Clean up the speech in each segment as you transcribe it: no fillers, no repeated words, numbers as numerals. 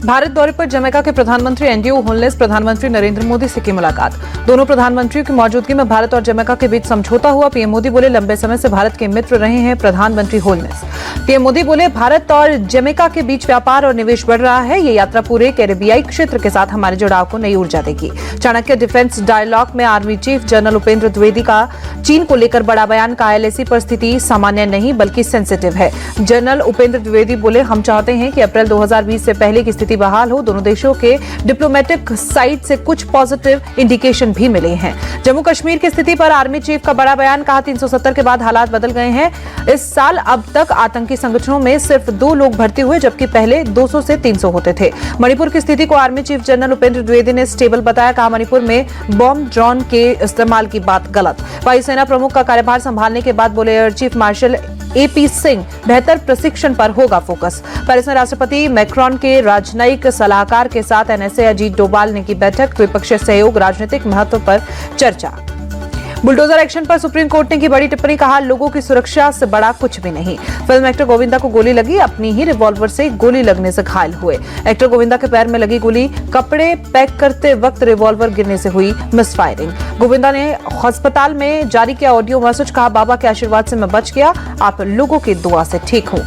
भारत दौरे पर जमैका के प्रधानमंत्री एंड्रयू होलनेस प्रधानमंत्री नरेंद्र मोदी से की मुलाकात। दोनों प्रधानमंत्रियों की मौजूदगी में भारत और जमैका के बीच समझौता हुआ। पीएम मोदी बोले, लंबे समय से भारत के मित्र रहे हैं प्रधानमंत्री होलनेस। पीएम मोदी बोले, भारत और जमैका के बीच व्यापार और निवेश बढ़ रहा है। ये यात्रा पूरे कैरेबियाई क्षेत्र के साथ हमारे जुड़ाव को नई ऊर्जा देगी। चाणक्य डिफेंस डायलॉग में army chief general Upendra Dwivedi का चीन को लेकर बड़ा बयान। कहा, एलएसी पर स्थिति सामान्य नहीं बल्कि सेंसिटिव है। जनरल उपेंद्र द्विवेदी बोले, हम चाहते हैं कि अप्रैल 2020 से पहले की स्थिति बहाल हो। दोनों देशों के डिप्लोमेटिक साइड से कुछ पॉजिटिव इंडिकेशन भी मिले हैं। जम्मू कश्मीर की स्थिति पर आर्मी चीफ का बड़ा बयान। कहा, 370 के बाद हालात बदल गए हैं। इस साल अब तक आतंकी संगठनों में सिर्फ 2 लोग भर्ती हुए, जबकि पहले 200 से 300 होते थे। मणिपुर की स्थिति को army chief general Upendra Dwivedi ने स्टेबल बताया। कहा, मणिपुर में बॉम्ब ड्रोन के इस्तेमाल की बात गलत। वायुसेना प्रमुख का कार्यभार संभालने के बाद बोले air chief marshal AP Singh, बेहतर प्रशिक्षण पर होगा फोकस। पेरिस में राष्ट्रपति मैक्रोन के राजनयिक सलाहकार के साथ एनएसए अजीत डोभाल ने की बैठक। द्विपक्षीय सहयोग, राजनीतिक महत्व पर चर्चा। बुलडोजर एक्शन पर सुप्रीम कोर्ट ने की बड़ी टिप्पणी। कहा, लोगों की सुरक्षा से बड़ा कुछ भी नहीं। फिल्म एक्टर गोविंदा को गोली लगी, अपनी ही रिवॉल्वर से गोली लगने से घायल हुए। एक्टर गोविंदा के पैर में लगी गोली, कपड़े पैक करते वक्त रिवॉल्वर गिरने से हुई मिसफायरिंग। गोविंदा ने अस्पताल में जारी किया ऑडियो मैसेज। कहा, बाबा के आशीर्वाद से मैं बच गया, आप लोगों की दुआ से ठीक हूं।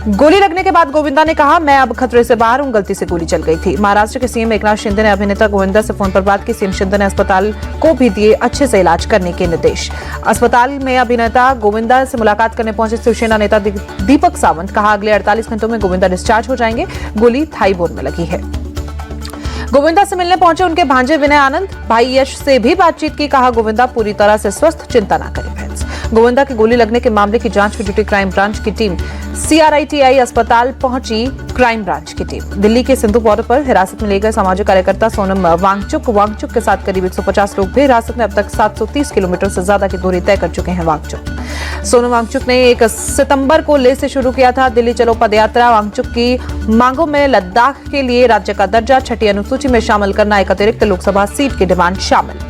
गोली लगने के बाद गोविंदा ने कहा, मैं अब खतरे से बाहर हूं, गलती से गोली चल गई थी। महाराष्ट्र के सीएम एकनाथ शिंदे ने अभिनेता गोविंदा से फोन पर बात की। सीएम शिंदे ने अस्पताल को भी दिए अच्छे से इलाज करने के निर्देश। अस्पताल में अभिनेता गोविंदा से मुलाकात करने पहुंचे शिवसेना नेता दीपक सावंत। कहा, अगले 48 घंटों में गोविंदा डिस्चार्ज हो जाएंगे। गोली थाई बोन में लगी है। गोविंदा से मिलने पहुंचे उनके भांजे विनय आनंद। भाई यश से भी बातचीत की। कहा, गोविंदा पूरी तरह से स्वस्थ, चिंता न करें फ्रेंड्स। गोविंदा की गोली लगने के मामले की जांच में जुटी क्राइम ब्रांच की टीम। सीआरआईटीआई अस्पताल पहुंची क्राइम ब्रांच की टीम। दिल्ली के सिंधु बॉर्डर पर हिरासत में लिए गए सामाजिक कार्यकर्ता सोनम वांगचुक के साथ करीब 150 लोग भी हिरासत में। अब तक 730 किलोमीटर से ज्यादा की दूरी तय कर चुके हैं वांगचुक। सोनम वांगचुक ने 1 सितंबर को लेह से शुरू किया था दिल्ली चलो पदयात्रा। वांगचुक की मांगों में लद्दाख के लिए राज्य का दर्जा, 6ठी अनुसूची में शामिल करना, एक अतिरिक्त लोकसभा सीट की डिमांड शामिल।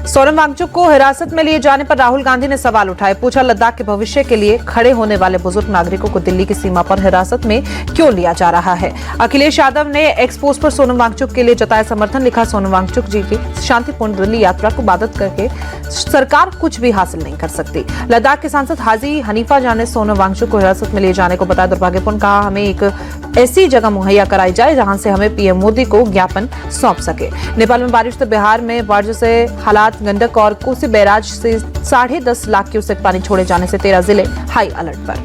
सोनम वांगचुक को हिरासत में लिए जाने पर राहुल गांधी ने सवाल उठाए। पूछा, लद्दाख के भविष्य के लिए खड़े होने वाले बुजुर्ग नागरिकों को दिल्ली की सीमा पर हिरासत में क्यों लिया जा रहा है। अखिलेश यादव ने एक्स पोस्ट पर सोनम वांगचुक के लिए जताया समर्थन। लिखा, सोनम वांगचुक जी की शांतिपूर्ण दिल्ली यात्रा को बाधित करके सरकार कुछ भी हासिल नहीं कर सकती। लद्दाख के सांसद हाजी हनीफा जान ने सोनम वांगचुक को हिरासत में लिए जाने को बताया दुर्भाग्यपूर्ण। कहा, हमें एक ऐसी जगह मुहैया कराई जाए जहां से हमें पीएम मोदी को ज्ञापन सौंप सके। नेपाल में बारिश तो बिहार में बाढ़ से हालात। गंडक और कोसी बैराज से 10.5 लाख क्यूसेक पानी छोड़े जाने से 13 जिले हाई अलर्ट पर।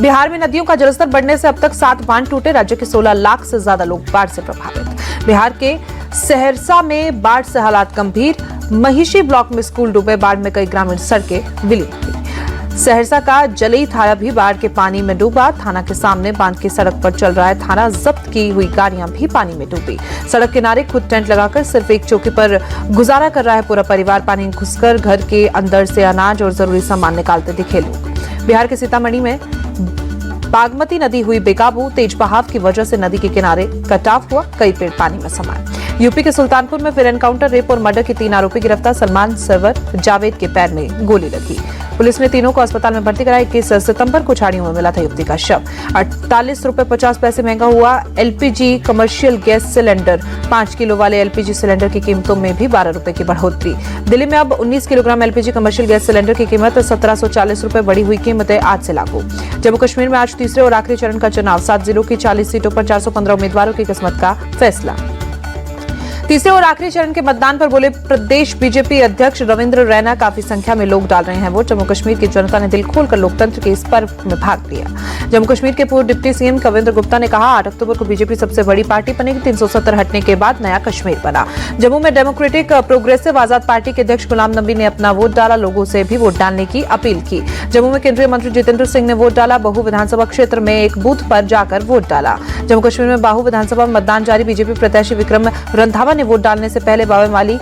बिहार में नदियों का जलस्तर बढ़ने से अब तक 7 बांध टूटे। राज्य के 16 लाख से ज्यादा लोग बाढ़ से प्रभावित। बिहार के सहरसा में बाढ़ से हालात गंभीर। महिषी ब्लॉक में स्कूल डूबे। बाढ़ में कई ग्रामीण सड़कें विलीन हुई। सहरसा का जलई थाना भी बाढ़ के पानी में डूबा। थाना के सामने बांध की सड़क पर चल रहा है थाना। जब्त की हुई गाड़ियां भी पानी में डूबी। सड़क किनारे खुद टेंट लगाकर सिर्फ एक चौकी पर गुजारा कर रहा है पूरा परिवार। पानी घुसकर घर के अंदर से अनाज और जरूरी सामान निकालते दिखे लोग। बिहार के सीतामढ़ी में बागमती नदी हुई बेकाबू। तेज बहाव की वजह से नदी के किनारे कटाव हुआ। कई पेड़ पानी में समाये। यूपी के सुल्तानपुर में फिर एनकाउंटर, रेप और मर्डर के 3 आरोपी गिरफ्तार। सलमान सरवर जावेद के पैर में गोली लगी। पुलिस ने तीनों को अस्पताल में भर्ती कराया। 21 सितंबर को झाड़ियों में मिला था युवती का शव। 48 रुपए 50 पैसे महंगा हुआ LPG commercial gas cylinder. 5 kilo वाले एलपीजी सिलेंडर की कीमतों में भी 12 रुपए की बढ़ोतरी। दिल्ली में अब 19 kilogram LPG commercial gas cylinder की कीमत 1740 रुपए। बढ़ी हुई कीमतें आज से लागू। जम्मू कश्मीर में आज तीसरे और आखिरी चरण का चुनाव। 7 जिलों की 40 सीटों पर 415 उम्मीदवारों की किस्मत का फैसला। तीसरे और आखिरी चरण के मतदान पर बोले प्रदेश बीजेपी अध्यक्ष रविंद्र रैना, काफी संख्या में लोग डाल रहे हैं वोट। जम्मू कश्मीर की जनता ने दिल खोलकर लोकतंत्र के इस पर्व में भाग लिया। जम्मू कश्मीर के पूर्व डिप्टी सीएम कविंद्र गुप्ता ने कहा, 8 अक्टूबर को बीजेपी सबसे बड़ी पार्टी बनेगी। 370 हटने के बाद नया कश्मीर बना। जम्मू में डेमोक्रेटिक प्रोग्रेसिव आजाद पार्टी के अध्यक्ष गुलाम नबी ने अपना वोट डाला। लोगों से भी वोट डालने की अपील की। जम्मू में केंद्रीय मंत्री जितेंद्र सिंह ने वोट डाला। बहु विधानसभा क्षेत्र में एक बूथ पर जाकर वोट डाला। जम्मू कश्मीर में बाहु विधानसभा में मतदान जारी। बीजेपी प्रत्याशी विक्रम रंधावा ने वोट डालने से पहले बाबा माली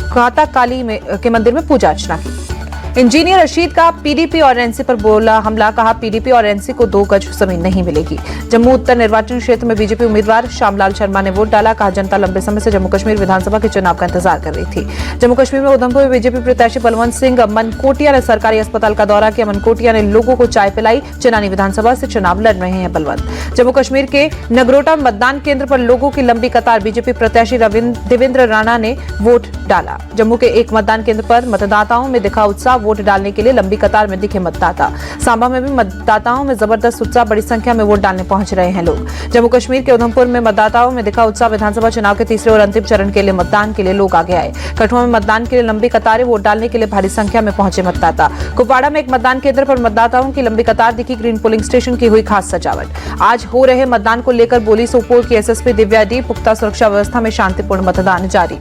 खाता काली के मंदिर में पूजा अर्चना की। इंजीनियर रशीद का पीडीपी और एनसी पर बोला हमला, कहा पीडीपी और एनसी को 2 गज जमीन नहीं मिलेगी। जम्मू उत्तर निर्वाचन क्षेत्र में बीजेपी उम्मीदवार श्यामलाल शर्मा ने वोट डाला, कहा जनता लंबे समय से जम्मू कश्मीर विधानसभा के चुनाव का इंतजार कर रही थी। जम्मू कश्मीर में उधमपुर में बीजेपी प्रत्याशी बलवंत सिंह मनकोटिया ने सरकारी अस्पताल का दौरा किया। मनकोटिया ने लोगों को चाय पिलाई। चनानी विधानसभा से चुनाव लड़ रहे हैं बलवंत। जम्मू कश्मीर के नगरोटा मतदान केंद्र पर लोगों की लंबी कतार, बीजेपी प्रत्याशी देवेंद्र राणा ने वोट डाला। जम्मू के एक मतदान केंद्र पर मतदाताओं में दिखा उत्साह, वोट डालने के लिए लंबी कतार में दिखे मतदाता। सांबा में भी मतदाताओं में जबरदस्त उत्साह, बड़ी संख्या में वोट डालने पहुंच रहे हैं लोग। जम्मू कश्मीर के उधमपुर में मतदाताओं में दिखा उत्साह, विधानसभा चुनाव के तीसरे और अंतिम चरण के लिए मतदान के लिए लोग आगे आए। कठुआ में मतदान के लिए लंबी कतारें, वोट डालने के लिए भारी संख्या में पहुंचे मतदाता। कुपवाड़ा में एक मतदान केंद्र पर मतदाताओं की लंबी कतार दिखी। ग्रीन पोलिंग स्टेशन की हुई खास सजावट। आज हो रहे मतदान को लेकर बोली सोपोर की एसएसपी दिव्या डी, पुख्ता सुरक्षा व्यवस्था में शांतिपूर्ण मतदान जारी।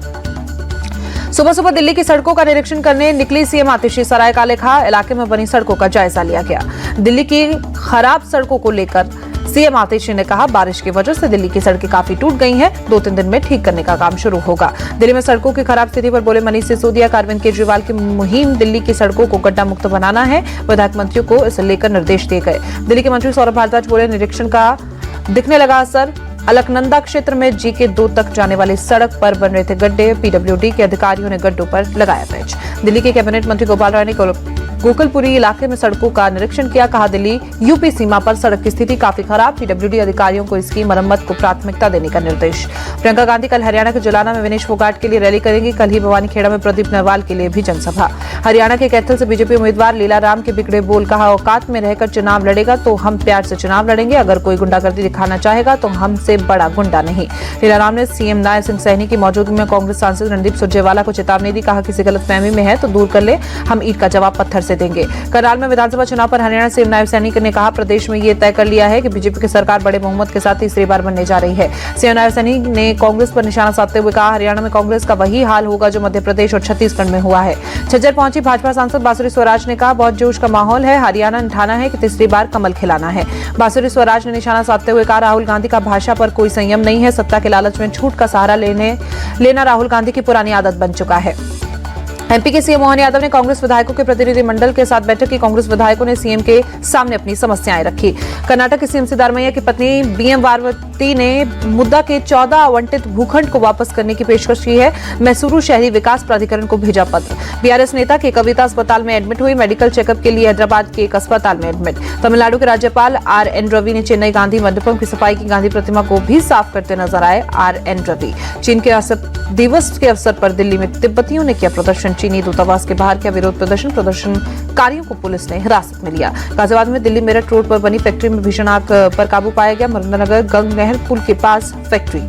सुबह सुबह दिल्ली की सड़कों का निरीक्षण करने निकली सीएम आतिशी। सराय काले खां इलाके में बनी सड़कों का जायजा लिया गया। दिल्ली की खराब सड़कों को लेकर सीएम आतिशी ने कहा बारिश की वजह से दिल्ली की सड़कें काफी टूट गई हैं, 2-3 दिन में ठीक करने का काम शुरू होगा। दिल्ली में सड़कों की खराब स्थिति पर बोले मनीष सिसोदिया, अरविंद केजरीवाल की मुहिम दिल्ली की सड़कों को गड्ढा मुक्त बनाना है। विधायक मंत्रियों को इसे लेकर निर्देश दिए गए। दिल्ली के मंत्री सौरभ भारद्वाज बोले निरीक्षण का दिखने लगा असर। अलकनंदा क्षेत्र में जीके 2 तक जाने वाली सड़क पर बन रहे थे गड्ढे, पीडब्ल्यूडी के अधिकारियों ने गड्ढों पर लगाया पैच। दिल्ली के कैबिनेट मंत्री गोपाल राय ने गोकुलपुरी इलाके में सड़कों का निरीक्षण किया, कहा दिल्ली यूपी सीमा पर सड़क की स्थिति काफी खराब, पीडब्ल्यूडी अधिकारियों को इसकी मरम्मत को प्राथमिकता देने का निर्देश। प्रियंका गांधी कल हरियाणा के जुलाना में विनेश फोगाट के लिए रैली करेंगी। कल ही भवानीखेड़ा में प्रदीप नरवाल के लिए भी जनसभा। हरियाणा के कैथल से बीजेपी उम्मीदवार लीला राम के बिगड़े बोल, कहा औकात में रहकर चुनाव लड़ेगा तो हम प्यार से चुनाव लड़ेंगे, अगर कोई गुंडागर्दी दिखाना चाहेगा तो हमसे बड़ा गुंडा नहीं। लीला राम ने सीएम नायब सिंह सैनी की मौजूदगी में कांग्रेस सांसद रणदीप सुरजेवाला को चेतावनी दी, कहा किसी गलतफहमी में है तो दूर कर ले, हम ईंट का जवाब पत्थर से देंगे। करनाल में विधानसभा चुनाव पर हरियाणा सीएम नायब सैनी ने कहा प्रदेश में ये तय कर लिया है कि बीजेपी की सरकार बड़े बहुमत के साथ तीसरी बार बनने जा रही है। सीएम नायब सैनी ने कांग्रेस पर निशाना साधते हुए कहा हरियाणा में कांग्रेस का वही हाल होगा जो मध्य प्रदेश और छत्तीसगढ़ में हुआ है। झज्जर पहुंची भाजपा सांसद बांसुरी स्वराज ने कहा बहुत जोश का माहौल है, हरियाणा ठाना है कि तीसरी बार कमल खिलाना है। बांसुरी स्वराज ने निशाना साधते हुए कहा राहुल गांधी का भाषा पर कोई संयम नहीं है, सत्ता के लालच में झूठ का सहारा लेना राहुल गांधी की पुरानी आदत बन चुका है। एमपी के सीएम मोहन यादव ने कांग्रेस विधायकों के प्रतिनिधिमंडल के साथ बैठक की। कांग्रेस विधायकों ने सीएम के सामने अपनी समस्याएं रखी। कर्नाटक के सीएम सिद्धारमैया की पत्नी बीएम वारवती ने मुद्दा के 14 आवंटित भूखंड को वापस करने की पेशकश की है। मैसूरू शहरी विकास प्राधिकरण को भेजा पत्र। बीआरएस नेता के कविता अस्पताल में एडमिट हुई, मेडिकल चेकअप के लिए हैदराबाद के एक अस्पताल में एडमिट। तमिलनाडु के राज्यपाल आर.एन. रवि ने चेन्नई गांधी मंडपम की सफाई की, गांधी प्रतिमा को भी साफ करते नजर आए आर.एन. रवि। चीन के दिवस के अवसर पर दिल्ली में तिब्बतियों ने किया प्रदर्शन, चीनी दूतावास के बाहर किया विरोध प्रदर्शन, प्रदर्शनकारियों को पुलिस ने हिरासत में लिया। गाजियाबाद में दिल्ली मेरठ रोड पर बनी फैक्ट्री में भीषण आग पर काबू पाया गया, मुरंदनगर गंग नहर पुल के पास फैक्ट्री।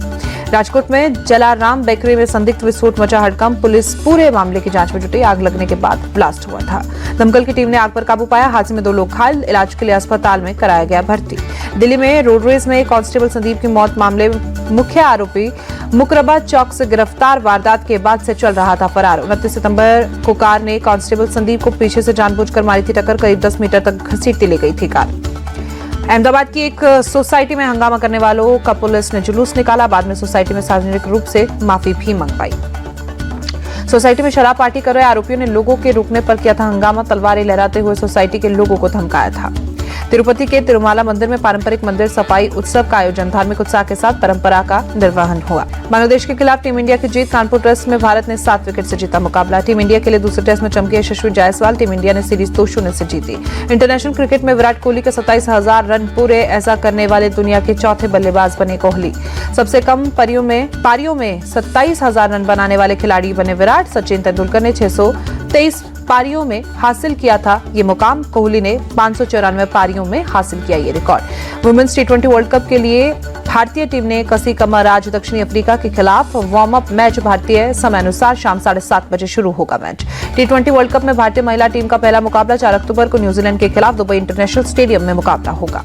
राजकोट में जलाराम बेकरी में संदिग्ध विस्फोट मचा हड़कंप, पुलिस पूरे मामले की जांच में जुटी, आग लगने के बाद ब्लास्ट हुआ था। दमकल की टीम ने आग पर काबू पाया, हादसे में 2 लोग घायल, इलाज के लिए अस्पताल में कराया गया भर्ती। दिल्ली में रोड रेस में कांस्टेबल संदीप की मौत मामले मुख्य आरोपी मुकरबा चौक से गिरफ्तार, वारदात के बाद से चल रहा था फरार। 29 सितंबर को कार ने कांस्टेबल संदीप को पीछे से जानबूझकर मारी थी टक्कर, करीब 10 मीटर तक घसीटती ले गई थी कार। अहमदाबाद की एक सोसाइटी में हंगामा करने वालों का पुलिस ने जुलूस निकाला, बाद में सोसाइटी में सार्वजनिक रूप से माफी भी मंगवाई। सोसाइटी में शराब पार्टी कर रहे आरोपियों ने लोगों के रुकने पर किया था हंगामा, तलवारें लहराते हुए सोसाइटी के लोगों को धमकाया था। तिरुपति के तिरुमाला मंदिर में पारंपरिक मंदिर सफाई उत्सव का आयोजन, धार्मिक उत्साह के साथ परंपरा का निर्वहन हुआ। बांग्लादेश के खिलाफ टीम इंडिया की जीत, कानपुर टेस्ट में भारत ने 7 विकेट से जीता मुकाबला। टीम इंडिया के लिए दूसरे टेस्ट में चमके यशस्वी जायसवाल, टीम इंडिया ने सीरीज 2-0 से जीती। इंटरनेशनल क्रिकेट में विराट कोहली के 27,000 रन पूरे, ऐसा करने वाले दुनिया के चौथे बल्लेबाज बने कोहली। सबसे कम पारियों में 27,000 रन बनाने वाले खिलाड़ी बने विराट। सचिन तेंदुलकर ने 623 पारियों में हासिल किया था ये मुकाम, कोहली ने 594 पारियों में हासिल किया ये रिकॉर्ड। वुमेन्स टी20 वर्ल्ड कप के लिए भारतीय टीम ने कसी कमर आज दक्षिणी अफ्रीका के खिलाफ वार्म अप मैच भारतीय समय अनुसार शाम 7:30 बजे शुरू होगा मैच। टी20 वर्ल्ड कप में भारतीय महिला टीम का पहला मुकाबला 4 अक्टूबर को न्यूजीलैंड के खिलाफ दुबई इंटरनेशनल स्टेडियम में मुकाबला होगा।